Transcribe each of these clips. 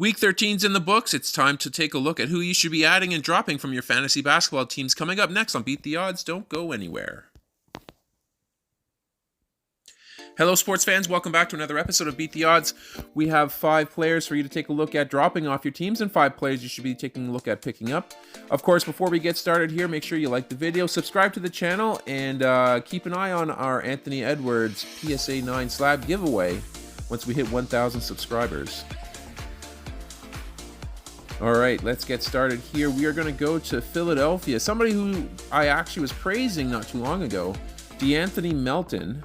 Week 13's in the books. It's time to take a look at who you should be adding and dropping from your fantasy basketball teams coming up next on Beat the Odds. Don't go anywhere. Hello, sports fans. Welcome back to another episode of Beat the Odds. We have 5 players for you to take a look at dropping off your teams and 5 players you should be taking a look at picking up. Of course, before we get started here, make sure you like the video, subscribe to the channel, and keep an eye on our Anthony Edwards PSA 9 slab giveaway once we hit 1,000 subscribers. All right, let's get started here. We are going to go to Philadelphia. Somebody who I actually was praising not too long ago, DeAnthony Melton.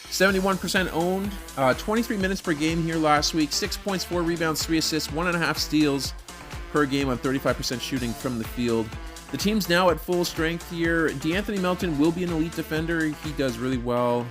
71% owned, 23 minutes per game here last week, 6 points, 4 rebounds, 3 assists, 1.5 steals per game on 35% shooting from the field. The team's now at full strength here. DeAnthony Melton will be an elite defender. He does really well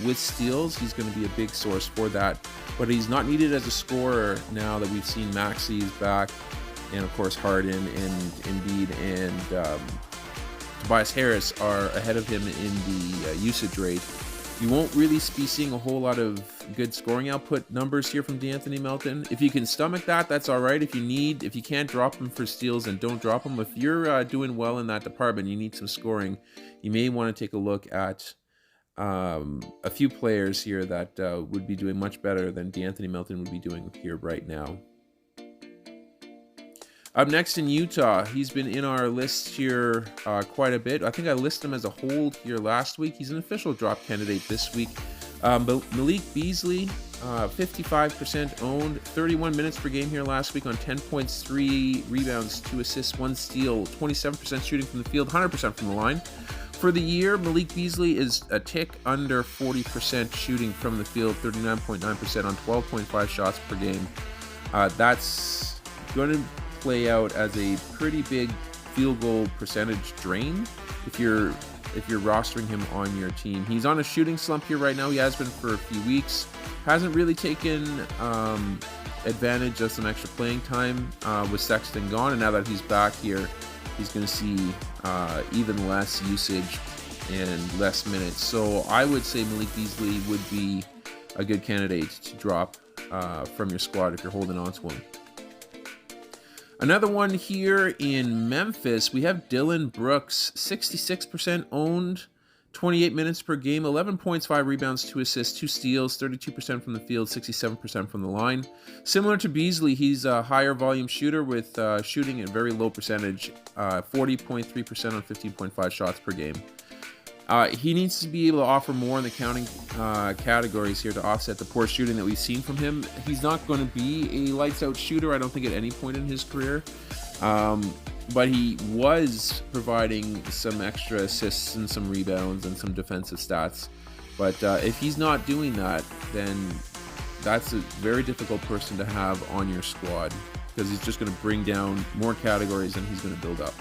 with steals. He's going to be a big source for that, but he's not needed as a scorer now that we've seen Maxey's back, and of course Harden and Embiid and Tobias Harris are ahead of him in the usage rate. You won't really be seeing a whole lot of good scoring output numbers here from DeAnthony Melton. If you can stomach that, that's all right. If you can't drop him for steals, and don't drop him. If you're doing well in that department, you need some scoring, you may want to take a look at a few players here that would be doing much better than DeAnthony Melton would be doing here right now. Up next in Utah, he's been in our list here quite a bit. I think I listed him as a hold here last week. He's an official drop candidate this week. Malik Beasley, 55% owned, 31 minutes per game here last week on 10 points, 3 rebounds, 2 assists, 1 steal, 27% shooting from the field, 100% from the line. For the year, Malik Beasley is a tick under 40% shooting from the field, 39.9% on 12.5 shots per game. That's going to play out as a pretty big field goal percentage drain if you're rostering him on your team. He's on a shooting slump here right now. He has been for a few weeks. Hasn't really taken advantage of some extra playing time with Sexton gone, and now that he's back here, he's going to see even less usage and less minutes. So I would say Malik Beasley would be a good candidate to drop from your squad if you're holding on to him. Another one here in Memphis, we have Dillon Brooks, 66% owned, 28 minutes per game, 11 points, 5 rebounds, 2 assists, 2 steals, 32% from the field, 67% from the line. Similar to Beasley, he's a higher volume shooter with shooting at a very low percentage, 40.3% on 15.5 shots per game. He needs to be able to offer more in the counting categories here to offset the poor shooting that we've seen from him. He's not going to be a lights-out shooter, I don't think, at any point in his career. But he was providing some extra assists and some rebounds and some defensive stats. But if he's not doing that, then that's a very difficult person to have on your squad, because he's just going to bring down more categories than he's going to build up.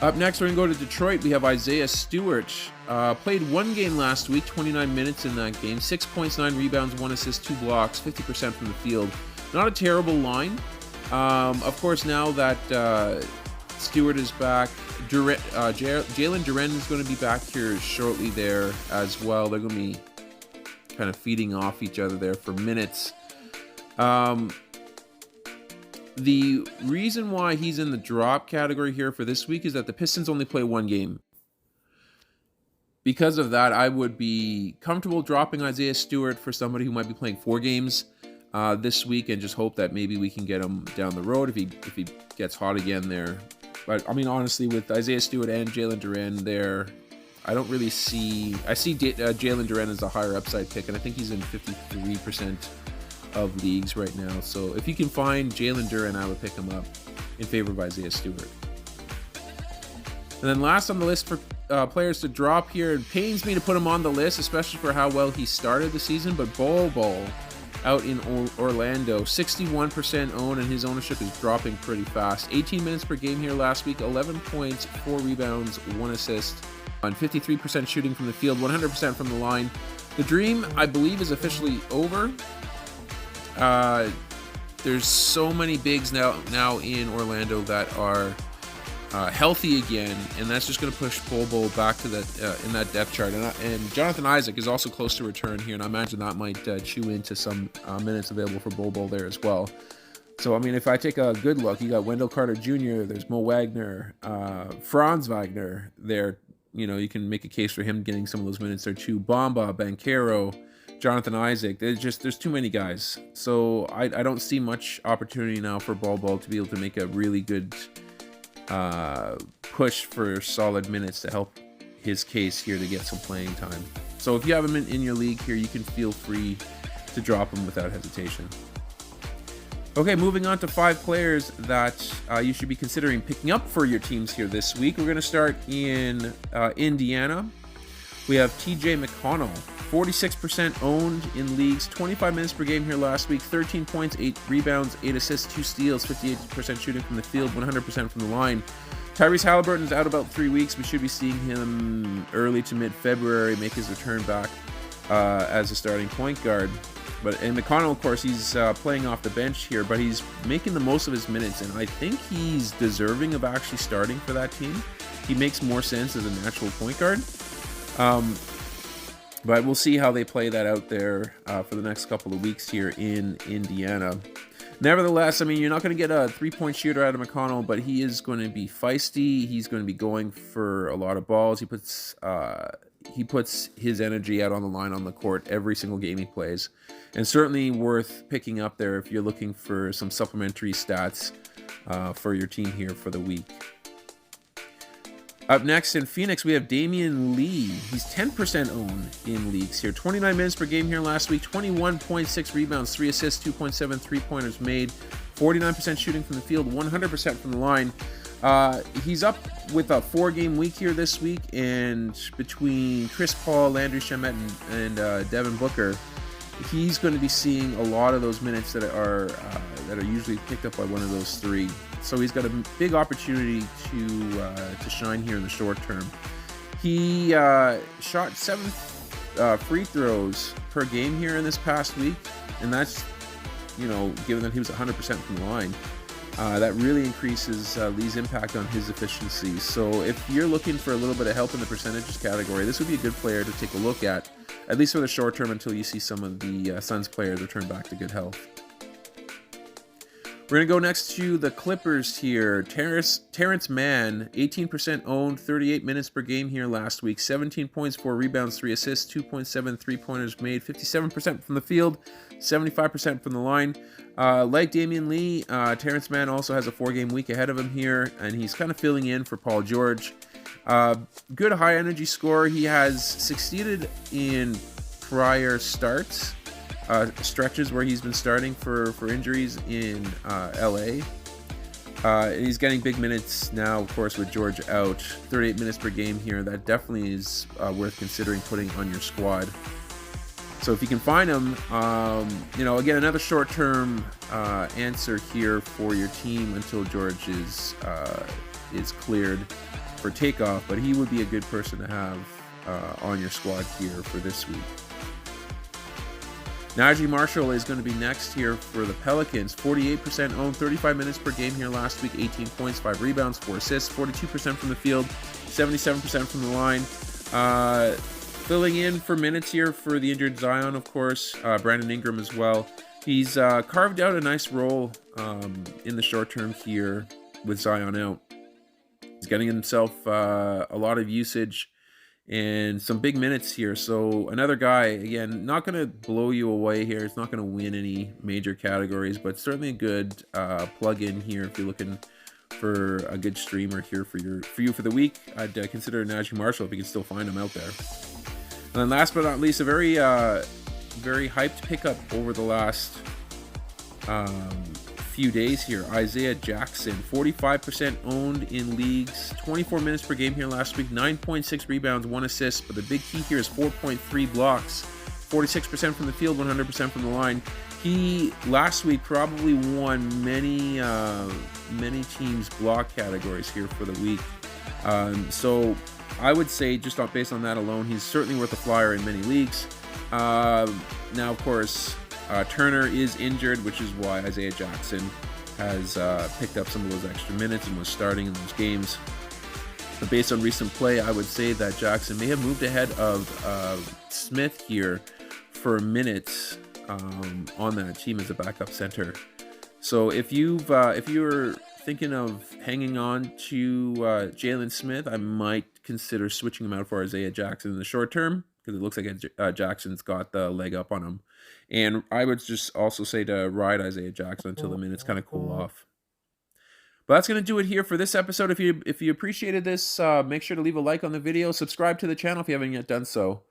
Up next, we're going to go to Detroit. We have Isaiah Stewart. Played one game last week, 29 minutes in that game. 6 points, 9 rebounds, 1 assist, 2 blocks, 50% from the field. Not a terrible line. Of course, now that Stewart is back, Jalen Duren is going to be back here shortly there as well. They're going to be kind of feeding off each other there for minutes. The reason why he's in the drop category here for this week is that the Pistons only play one game. Because of that, I would be comfortable dropping Isaiah Stewart for somebody who might be playing 4 games this week, and just hope that maybe we can get him down the road if he gets hot again there. But I mean, honestly, with Isaiah Stewart and Jalen Duren there, I don't really see... I see Jalen Duren as a higher upside pick, and I think he's in 53% of leagues right now. So if you can find Jalen Duren, I would pick him up in favor of Isaiah Stewart. And then last on the list for players to drop here, it pains me to put him on the list, especially for how well he started the season, but Bol out in Orlando, 61% owned, and his ownership is dropping pretty fast. 18 minutes per game here last week, 11 points, 4 rebounds, 1 assist, on 53% shooting from the field, 100% from the line. The dream, I believe, is officially over. There's so many bigs now in Orlando that are healthy again, and that's just going to push Bobo back to that in that depth chart. And Jonathan Isaac is also close to return here, and I imagine that might chew into some minutes available for Bobo there as well. So, I mean, if I take a good look, you got Wendell Carter Jr., there's Mo Wagner, Franz Wagner there. You know, you can make a case for him getting some of those minutes there too. Bamba, Banchero, Jonathan Isaac. There's too many guys. So I don't see much opportunity now for Bobo to be able to make a really good push for solid minutes to help his case here to get some playing time. So if you have him in your league here, you can feel free to drop him without hesitation. Okay, moving on to 5 players that you should be considering picking up for your teams here this week. We're going to start in Indiana. We have TJ McConnell, 46% owned in leagues, 25 minutes per game here last week, 13 points, 8 rebounds, 8 assists, 2 steals, 58% shooting from the field, 100% from the line. Tyrese Halliburton's out about 3 weeks. We should be seeing him early to mid-February make his return back as a starting point guard. And McConnell, of course, he's playing off the bench here, but he's making the most of his minutes, and I think he's deserving of actually starting for that team. He makes more sense as a natural point guard. But we'll see how they play that out there for the next couple of weeks here in Indiana. Nevertheless, I mean, you're not going to get a three-point shooter out of McConnell, but he is going to be feisty. He's going to be going for a lot of balls. He puts his energy out on the line on the court every single game he plays. And certainly worth picking up there if you're looking for some supplementary stats for your team here for the week. Up next in Phoenix, we have Damian Lee. He's 10% owned in leagues here. 29 minutes per game here last week. 21.6 rebounds, 3 assists, 2.7 3-pointers made. 49% shooting from the field, 100% from the line. He's up with a 4-game week here this week, and between Chris Paul, Landry Shamet, and Devin Booker, he's going to be seeing a lot of those minutes that are usually picked up by one of those 3. So he's got a big opportunity to shine here in the short term. He shot 7 free throws per game here in this past week, and that's, you know, given that he was 100% from the line. That really increases Lee's impact on his efficiency. So if you're looking for a little bit of help in the percentages category, this would be a good player to take a look at least for the short term until you see some of the Suns players return back to good health. We're going to go next to the Clippers here. Terrence Mann, 18% owned, 38 minutes per game here last week. 17 points, 4 rebounds, 3 assists, 2.7 3-pointers made. 57% from the field, 75% from the line. Like Damian Lee, Terrence Mann also has a 4-game week ahead of him here, and he's kind of filling in for Paul George. Good high-energy scorer. He has succeeded in prior starts. Stretches where he's been starting for injuries in LA. He's getting big minutes now, of course, with George out. 38 minutes per game here. That definitely is worth considering putting on your squad. So if you can find him, again, another short-term answer here for your team until George is cleared for takeoff. But he would be a good person to have on your squad here for this week. Najee Marshall is going to be next here for the Pelicans. 48% owned, 35 minutes per game here last week, 18 points, 5 rebounds, 4 assists, 42% from the field, 77% from the line. Filling in for minutes here for the injured Zion, of course, Brandon Ingram as well. He's carved out a nice role in the short term here with Zion out. He's getting himself a lot of usage and some big minutes here. So another guy, again, not going to blow you away here. It's not going to win any major categories, but certainly a good plug-in here if you're looking for a good streamer here for you for the week. I'd consider Najee Marshall if you can still find him out there. And then last but not least, a very hyped pickup over the last few days here. Isaiah Jackson, 45% owned in leagues, 24 minutes per game here last week, 9.6 rebounds, 1 assist, but the big key here is 4.3 blocks, 46% from the field, 100% from the line. He last week probably won many teams' block categories here for the week. So I would say just based on that alone, he's certainly worth a flyer in many leagues. Now, of course, Turner is injured, which is why Isaiah Jackson has picked up some of those extra minutes and was starting in those games. But based on recent play, I would say that Jackson may have moved ahead of Smith here for minutes on that team as a backup center. So if you're thinking of hanging on to Jalen Smith, I might consider switching him out for Isaiah Jackson in the short term, because it looks like Jackson's got the leg up on him. And I would just also say to ride Isaiah Jackson until the minutes kind of cool off. But that's going to do it here for this episode. If you appreciated this, make sure to leave a like on the video. Subscribe to the channel if you haven't yet done so.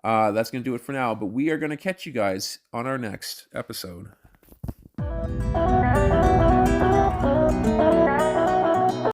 That's going to do it for now. But we are going to catch you guys on our next episode.